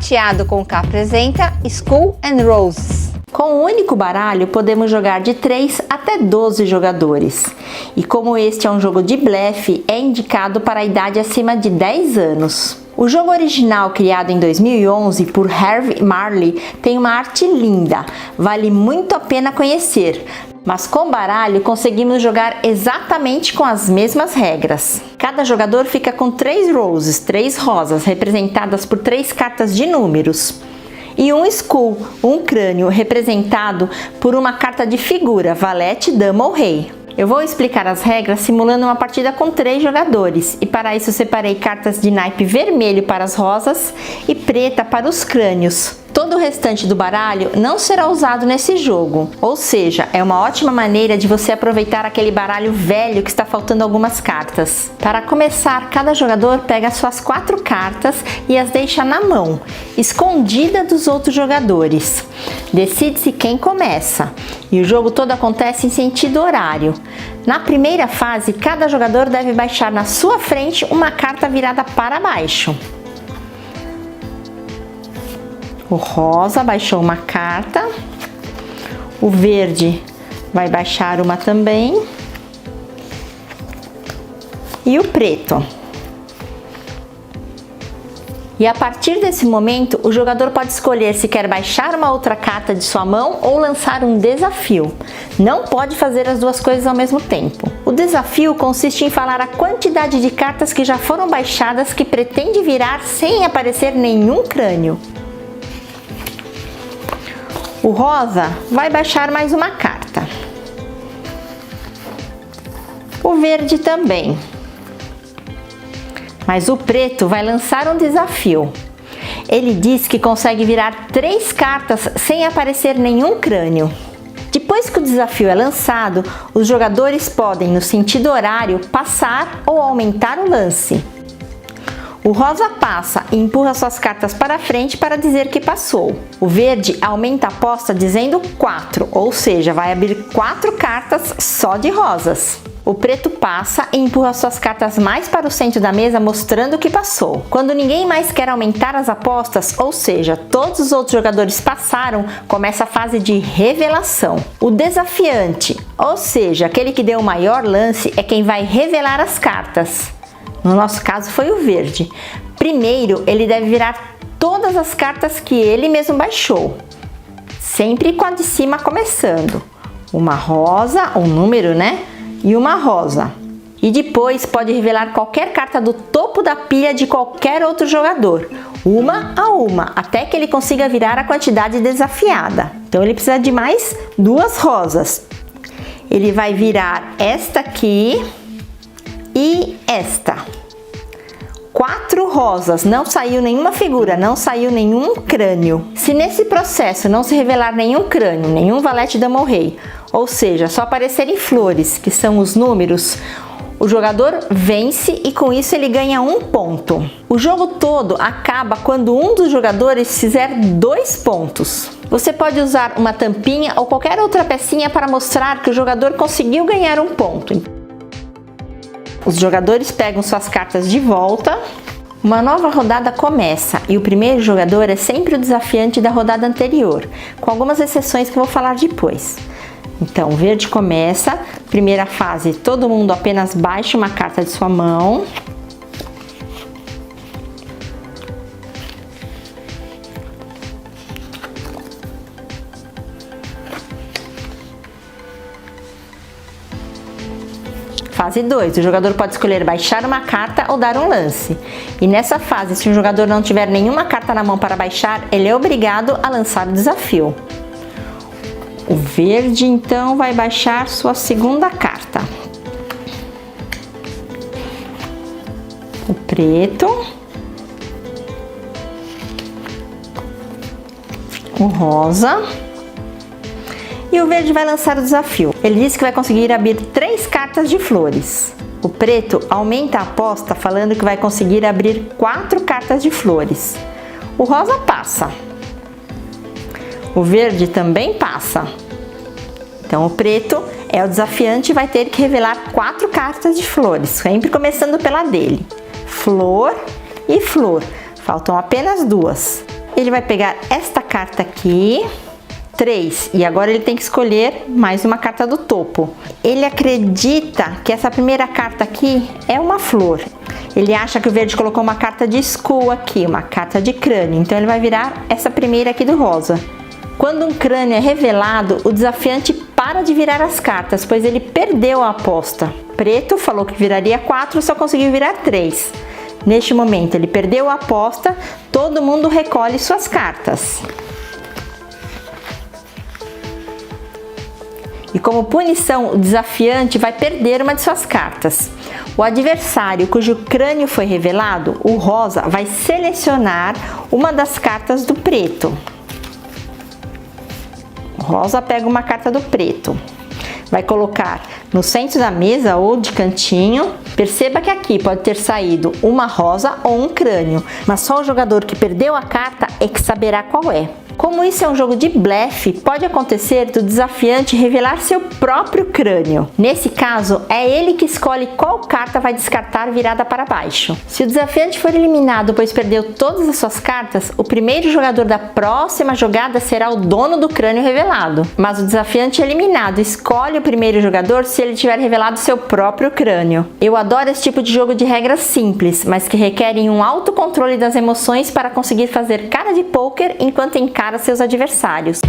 Prateado com K apresenta Skull and Roses. Com um único baralho, podemos jogar de 3 até 12 jogadores. E como este é um jogo de blefe, é indicado para a idade acima de 10 anos. O jogo original, criado em 2011 por Harvey Marley, tem uma arte linda, vale muito a pena conhecer. Mas com baralho conseguimos jogar exatamente com as mesmas regras. Cada jogador fica com 3 roses, 3 rosas, representadas por 3 cartas de números. E um skull, um crânio, representado por uma carta de figura, valete, dama ou rei. Eu vou explicar as regras simulando uma partida com 3 jogadores, e para isso separei cartas de naipe vermelho para as rosas e preta para os crânios. Todo o restante do baralho não será usado nesse jogo, ou seja, é uma ótima maneira de você aproveitar aquele baralho velho que está faltando algumas cartas. Para começar, cada jogador pega suas 4 cartas e as deixa na mão, escondida dos outros jogadores. Decide-se quem começa, e o jogo todo acontece em sentido horário. Na primeira fase, cada jogador deve baixar na sua frente uma carta virada para baixo. O rosa baixou uma carta, o verde vai baixar uma também, e o preto. E a partir desse momento, o jogador pode escolher se quer baixar uma outra carta de sua mão ou lançar um desafio. Não pode fazer as duas coisas ao mesmo tempo. O desafio consiste em falar a quantidade de cartas que já foram baixadas que pretende virar sem aparecer nenhum crânio. O rosa vai baixar mais uma carta. O verde também. Mas o preto vai lançar um desafio. Ele diz que consegue virar 3 cartas sem aparecer nenhum crânio. Depois que o desafio é lançado, os jogadores podem, no sentido horário, passar ou aumentar o lance. O rosa passa e empurra suas cartas para frente para dizer que passou. O verde aumenta a aposta dizendo 4, ou seja, vai abrir 4 cartas só de rosas. O preto passa e empurra suas cartas mais para o centro da mesa, mostrando que passou. Quando ninguém mais quer aumentar as apostas, ou seja, todos os outros jogadores passaram, começa a fase de revelação. O desafiante, ou seja, aquele que deu o maior lance, é quem vai revelar as cartas. No nosso caso foi o verde. Primeiro, ele deve virar todas as cartas que ele mesmo baixou, sempre com a de cima começando. Uma rosa, um número, né? E uma rosa. E depois pode revelar qualquer carta do topo da pilha de qualquer outro jogador, uma a uma, até que ele consiga virar a quantidade desafiada. Então ele precisa de mais 2 rosas. Ele vai virar esta aqui e esta. 4 rosas, não saiu nenhuma figura, não saiu nenhum crânio. Se nesse processo não se revelar nenhum crânio, nenhum valete, dama ou rei, ou seja, só aparecerem flores, que são os números, o jogador vence e com isso ele ganha 1 ponto. O jogo todo acaba quando um dos jogadores fizer 2 pontos. Você pode usar uma tampinha ou qualquer outra pecinha para mostrar que o jogador conseguiu ganhar 1 ponto. Os jogadores pegam suas cartas de volta, uma nova rodada começa e o primeiro jogador é sempre o desafiante da rodada anterior, com algumas exceções que eu vou falar depois. Então, o verde começa, primeira fase, todo mundo apenas baixa uma carta de sua mão. Fase 2, o jogador pode escolher baixar uma carta ou dar um lance. E nessa fase, se o jogador não tiver nenhuma carta na mão para baixar, ele é obrigado a lançar o desafio. O verde, então, vai baixar sua segunda carta. O preto. O rosa. E o verde vai lançar o desafio. Ele diz que vai conseguir abrir 3 cartas de flores. O preto aumenta a aposta falando que vai conseguir abrir 4 cartas de flores. O rosa passa. O verde também passa. Então o preto é o desafiante e vai ter que revelar 4 cartas de flores, sempre começando pela dele. Flor e flor. Faltam apenas 2. ele vai pegar esta carta aqui, 3, e agora ele tem que escolher mais uma carta do topo. Ele acredita que essa primeira carta aqui é uma flor. Ele acha que o verde colocou uma carta de skull aqui, uma carta de crânio, então ele vai virar essa primeira aqui do rosa. Quando um crânio é revelado, o desafiante para de virar as cartas, pois ele perdeu a aposta. Preto falou que viraria 4, só conseguiu virar 3. Neste momento ele perdeu a aposta, todo mundo recolhe suas cartas. E como punição, o desafiante vai perder uma de suas cartas. O adversário cujo crânio foi revelado, o rosa, vai selecionar uma das cartas do preto. O rosa pega uma carta do preto. Vai colocar no centro da mesa ou de cantinho. Perceba que aqui pode ter saído uma rosa ou um crânio, mas só o jogador que perdeu a carta é que saberá qual é. Como isso é um jogo de blefe, pode acontecer do desafiante revelar seu próprio crânio. Nesse caso, é ele que escolhe qual carta vai descartar virada para baixo. Se o desafiante for eliminado pois perdeu todas as suas cartas, o primeiro jogador da próxima jogada será o dono do crânio revelado. Mas o desafiante eliminado escolhe o primeiro jogador se ele tiver revelado seu próprio crânio. Eu adoro esse tipo de jogo de regras simples, mas que requerem um autocontrole das emoções para conseguir fazer cara de pôquer enquanto encara seus adversários.